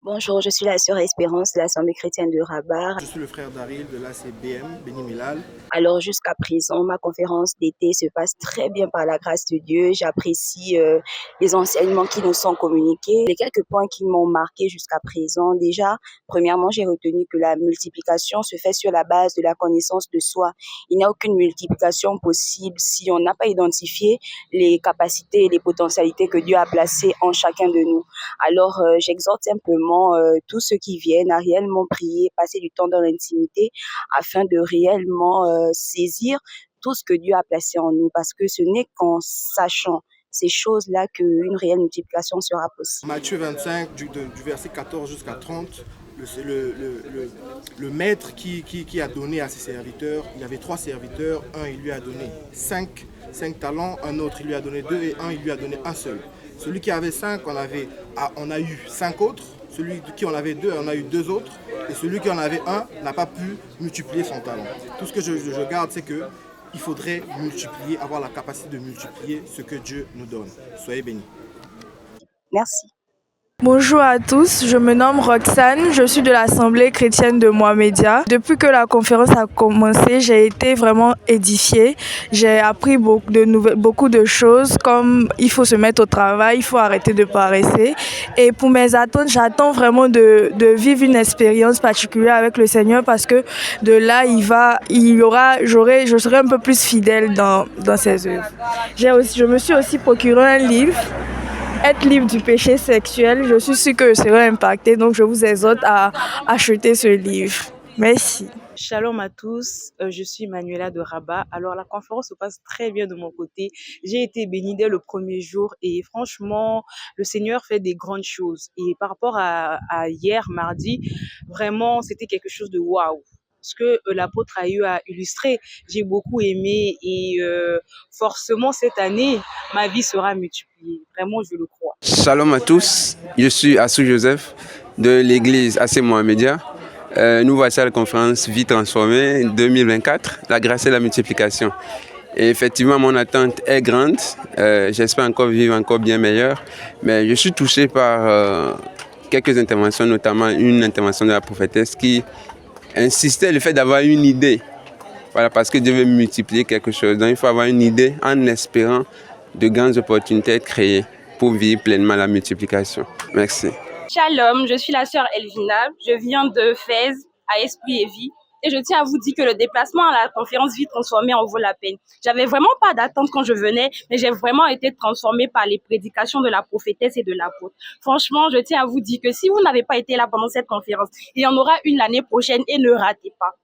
Bonjour, je suis la sœur Espérance de l'Assemblée chrétienne de Rabat. Je suis le frère Daryl de l'ACBM, Béni Milal. Alors jusqu'à présent, ma conférence d'été se passe très bien par la grâce de Dieu. J'apprécie les enseignements qui nous sont communiqués. Les quelques points qui m'ont marqué jusqu'à présent, déjà, premièrement, j'ai retenu que la multiplication se fait sur la base de la connaissance de soi. Il n'y a aucune multiplication possible si on n'a pas identifié les capacités et les potentialités que Dieu a placées en chacun de nous. Alors, j'exhorte simplement tous ceux qui viennent à réellement prier, passer du temps dans l'intimité afin de réellement saisir tout ce que Dieu a placé en nous, parce que ce n'est qu'en sachant ces choses-là qu'une réelle multiplication sera possible. Matthieu 25, du verset 14 jusqu'à 30, le maître qui a donné à ses serviteurs, il avait 3 serviteurs, un il lui a donné 5 talents, un autre il lui a donné 2 et un il lui a donné un seul. Celui qui avait 5, on a eu 5 autres. Celui qui en avait 2, on a eu 2 autres. Et celui qui en avait 1 n'a pas pu multiplier son talent. Tout ce que je garde, c'est qu'il faudrait multiplier, avoir la capacité de multiplier ce que Dieu nous donne. Soyez bénis. Merci. Bonjour à tous, je me nomme Roxane, je suis de l'Assemblée chrétienne de Mohamedia. Depuis que la conférence a commencé, j'ai été vraiment édifiée. J'ai appris beaucoup de choses, comme il faut se mettre au travail, il faut arrêter de paresser. Et pour mes attentes, j'attends vraiment de vivre une expérience particulière avec le Seigneur, parce que de là, je serai un peu plus fidèle dans ses œuvres. Je me suis aussi procuré un livre. Être libre du péché sexuel, je suis sûre que je serai impactée, donc je vous exhorte à acheter ce livre. Merci. Shalom à tous, je suis Manuela de Rabat. Alors la conférence se passe très bien de mon côté. J'ai été bénie dès le premier jour et franchement, le Seigneur fait des grandes choses. Et par rapport à hier, mardi, vraiment, c'était quelque chose de waouh. Ce que l'apôtre a eu à illustrer, j'ai beaucoup aimé et forcément cette année, ma vie sera multipliée. Vraiment, je le crois. Shalom à tous, je suis Assou Joseph de l'église AC Mohamedia. Nous voici à la conférence Vie transformée 2024, la grâce et la multiplication. Et effectivement, mon attente est grande. J'espère encore vivre encore bien meilleur. Mais je suis touché par quelques interventions, notamment une intervention de la prophétesse qui insistait le fait d'avoir une idée. Voilà, parce que Dieu veut multiplier quelque chose. Donc il faut avoir une idée en espérant de grandes opportunités être créées pour vivre pleinement la multiplication. Merci. Shalom, je suis la sœur Elvina, je viens de Fès, à Esprit et Vie, et je tiens à vous dire que le déplacement à la conférence Vie transformée en vaut la peine. J'avais vraiment pas d'attente quand je venais, mais j'ai vraiment été transformée par les prédications de la prophétesse et de l'apôtre. Franchement, je tiens à vous dire que si vous n'avez pas été là pendant cette conférence, il y en aura une l'année prochaine et ne ratez pas.